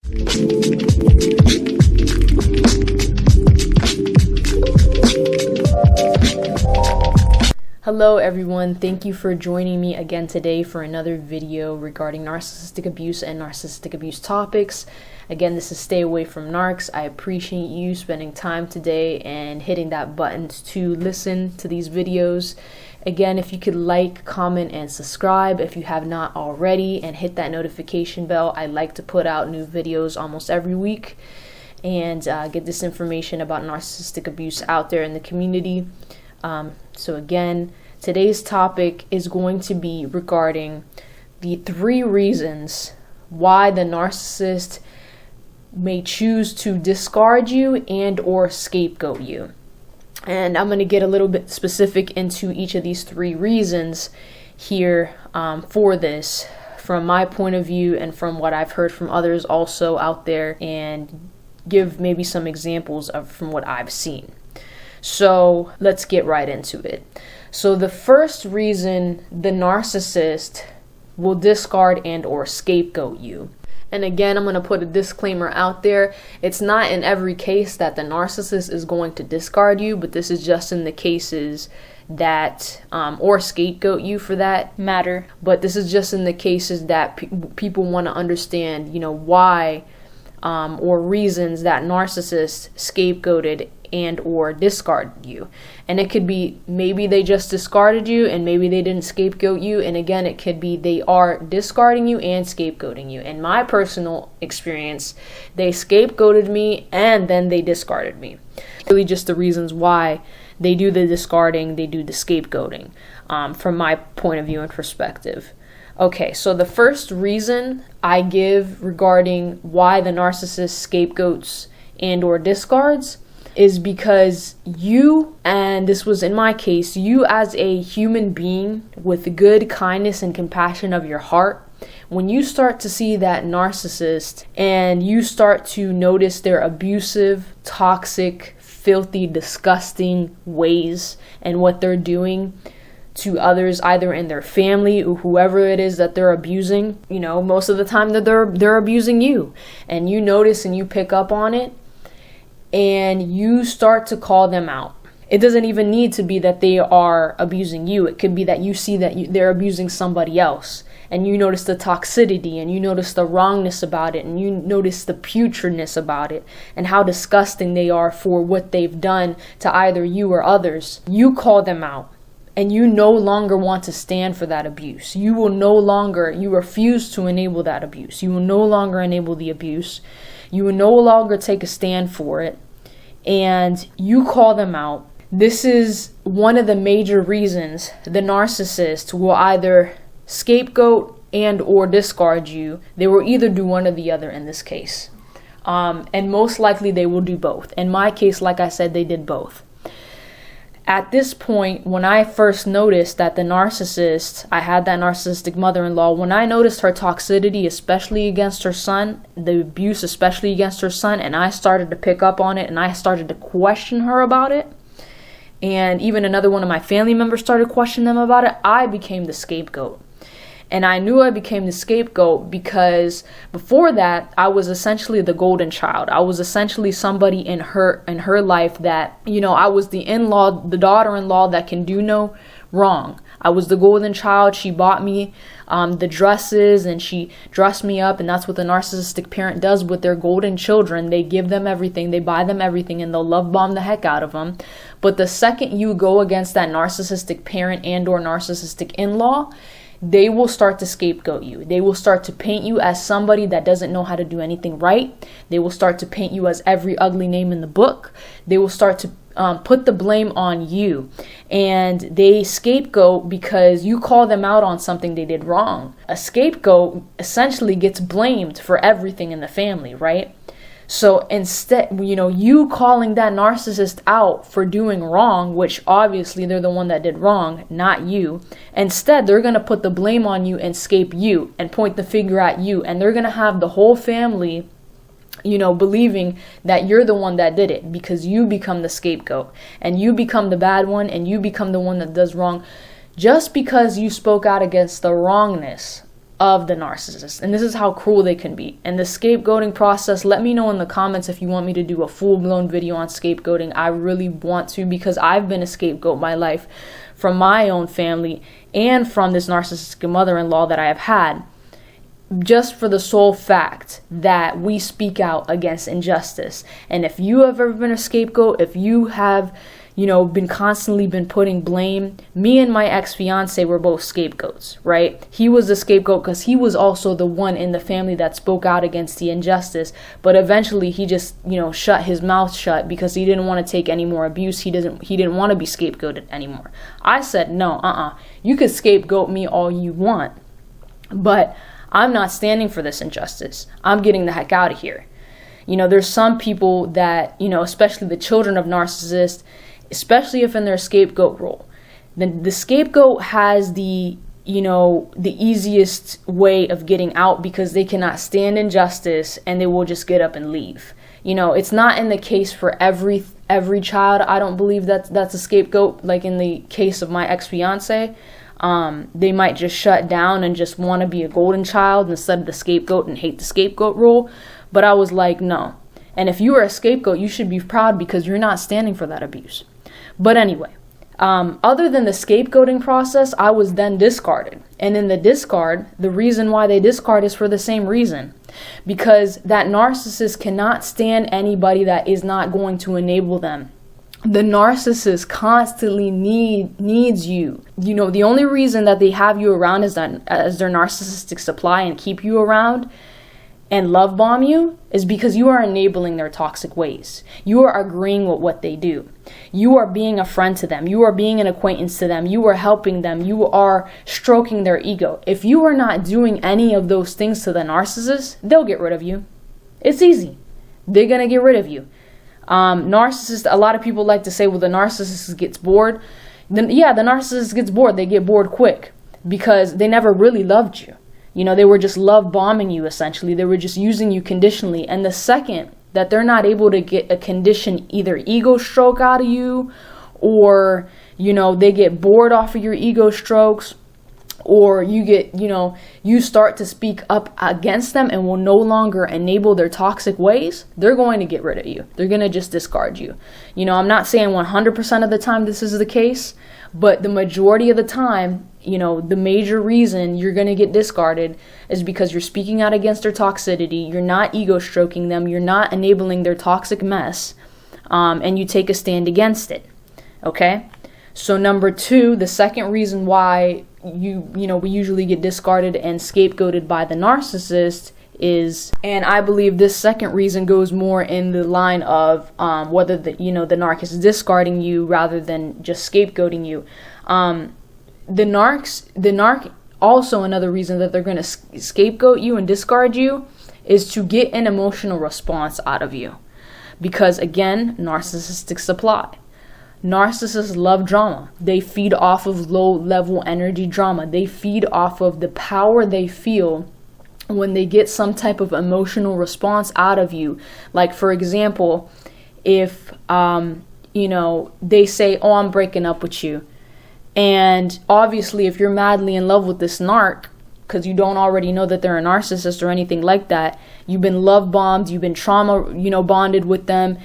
Hello everyone, thank you for joining me again today for another video regarding narcissistic abuse and narcissistic abuse topics. Again, this is Stay Away from Narcs. I appreciate you spending time today and hitting that button to listen to these videos. Again, if you could like, comment, and subscribe if you have not already, and hit that notification bell. I like to put out new videos almost every week and get this information about narcissistic abuse out there in the community. So again, today's topic is going to be regarding the 3 reasons why the narcissist may choose to discard you and or scapegoat you. And I'm going to get a little bit specific into each of these 3 reasons here for this, from my point of view and from what I've heard from others also out there, and give maybe some examples from what I've seen. So let's get right into it. So the first reason the narcissist will discard and or scapegoat you. And again, I'm going to put a disclaimer out there. It's not in every case that the narcissist is going to discard you, but this is just in the cases that, or scapegoat you for that matter. But this is just in the cases that people want to understand, why or reasons that narcissist scapegoated and or discarded you. And it could be maybe they just discarded you and maybe they didn't scapegoat you, and again it could be they are discarding you and scapegoating you. In my personal experience, they scapegoated me and then they discarded me. Really just the reasons why they do the discarding, they do the scapegoating, from my point of view and perspective. Okay, so the first reason I give regarding why the narcissist scapegoats and or discards is because you, and this was in my case, you as a human being with good kindness and compassion of your heart, when you start to see that narcissist and you start to notice their abusive, toxic, filthy, disgusting ways and what they're doing to others, either in their family or whoever it is that they're abusing, most of the time that they're abusing you, and you notice and you pick up on it, and you start to call them out. It doesn't even need to be that they are abusing you. It could be that you see that they're abusing somebody else, and you notice the toxicity, and you notice the wrongness about it, and you notice the putridness about it, and how disgusting they are for what they've done to either you or others. You call them out, and you no longer want to stand for that abuse. You refuse to enable that abuse. You will no longer enable the abuse. You will no longer take a stand for it, and you call them out. This is one of the major reasons the narcissist will either scapegoat and or discard you. They will either do one or the other in this case. And most likely they will do both. In my case, like I said, they did both. At this point, when I first noticed that the narcissist, I had that narcissistic mother-in-law, when I noticed her toxicity, especially against her son, the abuse especially against her son, and I started to pick up on it and I started to question her about it, and even another one of my family members started questioning them about it, I became the scapegoat. And I knew I became the scapegoat because before that, I was essentially the golden child. I was essentially somebody in her life that, I was the daughter-in-law that can do no wrong. I was the golden child. She bought me the dresses and she dressed me up, and that's what the narcissistic parent does with their golden children. They give them everything, they buy them everything, and they'll love bomb the heck out of them. But the second you go against that narcissistic parent and or narcissistic in-law, they will start to scapegoat you. They will start to paint you as somebody that doesn't know how to do anything right. They will start to paint you as every ugly name in the book. They will start to put the blame on you. And they scapegoat because you call them out on something they did wrong. A scapegoat essentially gets blamed for everything in the family, right? So instead, you calling that narcissist out for doing wrong, which obviously they're the one that did wrong, not you. Instead, they're going to put the blame on you and scape you and point the finger at you. And they're going to have the whole family, believing that you're the one that did it because you become the scapegoat and you become the bad one and you become the one that does wrong just because you spoke out against the wrongness of the narcissist. And this is how cruel they can be. And the scapegoating process, let me know in the comments if you want me to do a full-blown video on scapegoating. I really want to, because I've been a scapegoat my life from my own family and from this narcissistic mother-in-law that I have had, just for the sole fact that we speak out against injustice. And if you have ever been a scapegoat, if you have been constantly putting blame. Me and my ex-fiance were both scapegoats, right? He was the scapegoat because he was also the one in the family that spoke out against the injustice. But eventually he just, shut his mouth shut because he didn't want to take any more abuse. He didn't want to be scapegoated anymore. I said, no, you could scapegoat me all you want, but I'm not standing for this injustice. I'm getting the heck out of here. There's some people that, especially the children of narcissists, especially if in their scapegoat role, then the scapegoat has the easiest way of getting out because they cannot stand injustice and they will just get up and leave. It's not in the case for every child. I don't believe that's a scapegoat. Like in the case of my ex-fiance, they might just shut down and just want to be a golden child instead of the scapegoat and hate the scapegoat role. But I was like, no. And if you are a scapegoat, you should be proud because you're not standing for that abuse. But anyway, other than the scapegoating process, I was then discarded. And in the discard, the reason why they discard is for the same reason. Because that narcissist cannot stand anybody that is not going to enable them. The narcissist constantly needs you. The only reason that they have you around is that as their narcissistic supply and keep you around and love bomb you is because you are enabling their toxic ways. You are agreeing with what they do. You are being a friend to them. You are being an acquaintance to them. You are helping them. You are stroking their ego. If you are not doing any of those things to the narcissist, they'll get rid of you. It's easy. They're going to get rid of you. Narcissist, a lot of people like to say, well, the narcissist gets bored. Then, yeah, the narcissist gets bored. They get bored quick because they never really loved you. They were just love bombing you, essentially. They were just using you conditionally. And the second that they're not able to get a conditioned either ego stroke out of you or, they get bored off of your ego strokes, or you start to speak up against them and will no longer enable their toxic ways, they're going to get rid of you. They're going to just discard you. I'm not saying 100% of the time this is the case, but the majority of the time, the major reason you're going to get discarded is because you're speaking out against their toxicity, you're not ego stroking them, you're not enabling their toxic mess, and you take a stand against it. Okay? So number 2, the second reason why we usually get discarded and scapegoated by the narcissist is, and I believe this second reason goes more in the line of whether the narc is discarding you rather than just scapegoating you. The narc also, another reason that they're going to scapegoat you and discard you is to get an emotional response out of you. Because again, narcissistic supply. Narcissists love drama. They feed off of low-level energy drama. They feed off of the power they feel when they get some type of emotional response out of you. Like, for example, if, they say, oh, I'm breaking up with you. And obviously, if you're madly in love with this narc, because you don't already know that they're a narcissist or anything like that, you've been love bombed, you've been trauma, bonded with them,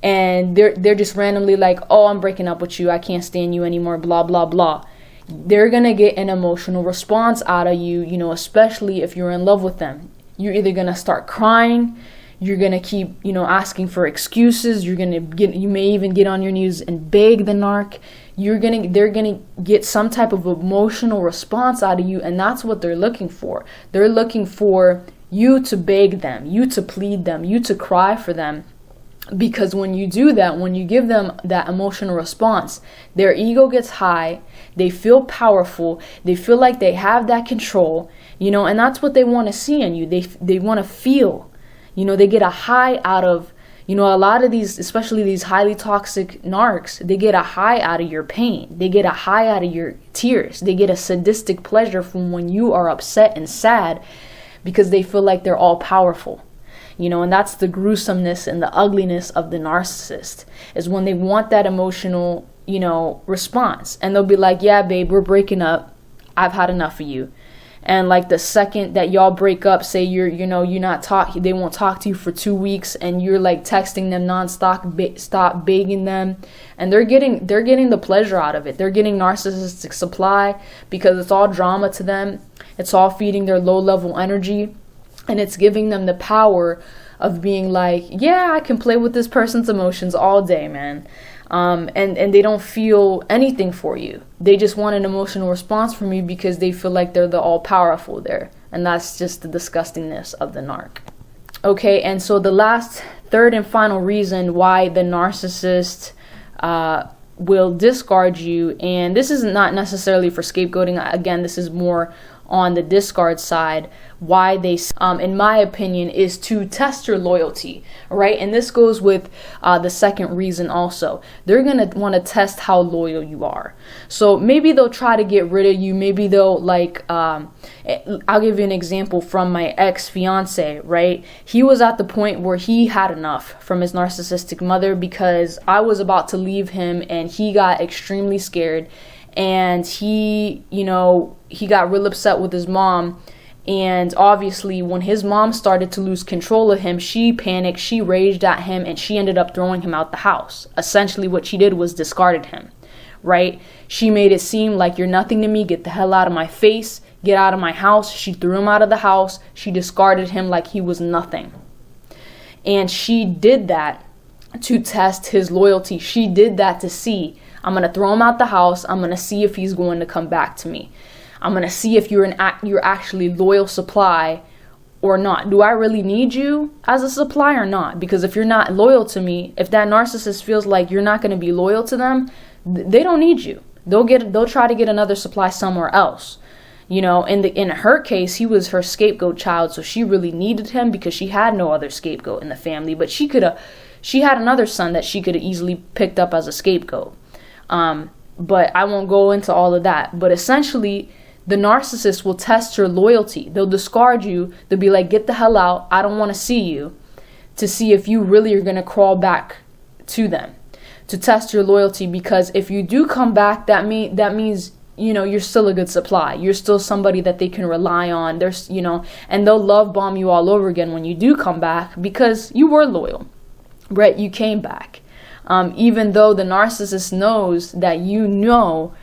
and they're just randomly like, oh, I'm breaking up with you, I can't stand you anymore, blah, blah, blah. They're going to get an emotional response out of you, especially if you're in love with them. You're either going to start crying, you're going to keep, asking for excuses, you may even get on your knees and beg the narc. They're going to get some type of emotional response out of you, and that's what they're looking for. They're looking for you to beg them, you to plead them, you to cry for them. Because when you do that, when you give them that emotional response, their ego gets high, they feel powerful, they feel like they have that control, and that's what they want to see in you. They want to feel, they get a high out of, a lot of these, especially these highly toxic narcs, they get a high out of your pain. They get a high out of your tears. They get a sadistic pleasure from when you are upset and sad because they feel like they're all powerful. And that's the gruesomeness and the ugliness of the narcissist, is when they want that emotional, response. And they'll be like, yeah, babe, we're breaking up. I've had enough of you. and like the second that y'all break up, say they won't talk to you for 2 weeks, and you're like texting them nonstop, stop begging them, and they're getting the pleasure out of it. They're getting narcissistic supply because it's all drama to them. It's all feeding their low level energy, and it's giving them the power of being like, yeah, I can play with this person's emotions all day, man. And they don't feel anything for you. They just want an emotional response from you because they feel like they're the all-powerful there. And that's just the disgustingness of the narc. Okay, and so the last, third and final reason why the narcissist will discard you, and this is not necessarily for scapegoating. Again, this is more on the discard side. Why they, in my opinion, is to test your loyalty, right? And this goes with the second reason also. They're going to want to test how loyal you are. So maybe they'll try to get rid of you. Maybe they'll like, I'll give you an example from my ex-fiance, right? He was at the point where he had enough from his narcissistic mother because I was about to leave him, and he got extremely scared. And he got real upset with his mom. And obviously, when his mom started to lose control of him, she panicked, she raged at him, and she ended up throwing him out the house. Essentially, what she did was discarded him, right? She made it seem like, you're nothing to me, get the hell out of my face, get out of my house. She threw him out of the house. She discarded him like he was nothing. And she did that to test his loyalty. She did that to see, I'm going to throw him out the house. I'm going to see if he's going to come back to me. I'm going to see if you're actually loyal supply or not. Do I really need you as a supply or not? Because if you're not loyal to me, if that narcissist feels like you're not going to be loyal to them, they don't need you. They'll try to get another supply somewhere else. In her case, he was her scapegoat child, so she really needed him because she had no other scapegoat in the family. But she had another son that she could have easily picked up as a scapegoat. But I won't go into all of that. But essentially, the narcissist will test your loyalty. They'll discard you. They'll be like, get the hell out. I don't want to see you. To see if you really are going to crawl back to them. To test your loyalty. Because if you do come back, that means you're still a good supply. You're still somebody that they can rely on. And they'll love bomb you all over again when you do come back because you were loyal. Right? You came back. Even though the narcissist knows that you know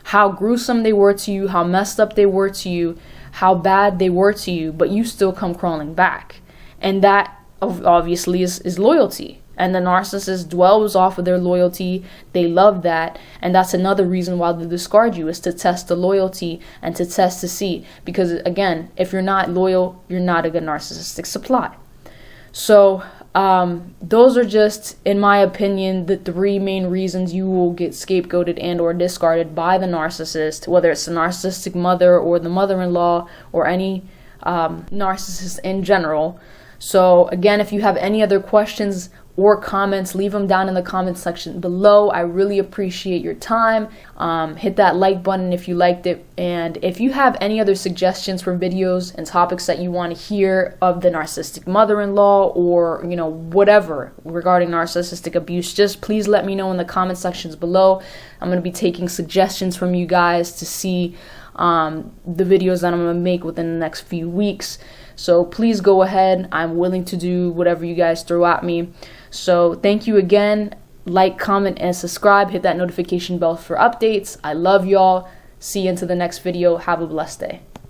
how gruesome they were to you, how messed up they were to you, how bad they were to you, but you still come crawling back. And that obviously is loyalty. And the narcissist dwells off of their loyalty. They love that. And that's another reason why they discard you, is to test the loyalty and to test to see. Because again, if you're not loyal, you're not a good narcissistic supply. So those are just, in my opinion, the three main reasons you will get scapegoated and or discarded by the narcissist, whether it's the narcissistic mother or the mother-in-law or any narcissist in general. So again, if you have any other questions or comments, leave them down in the comment section below. I really appreciate your time. Hit that like button if you liked it. And if you have any other suggestions for videos and topics that you want to hear of the narcissistic mother-in-law or, whatever regarding narcissistic abuse, just please let me know in the comment sections below. I'm going to be taking suggestions from you guys to see the videos that I'm going to make within the next few weeks. So please go ahead. I'm willing to do whatever you guys throw at me. So thank you again. Like, comment, and subscribe. Hit that notification bell for updates. I love y'all. See you into the next video. Have a blessed day.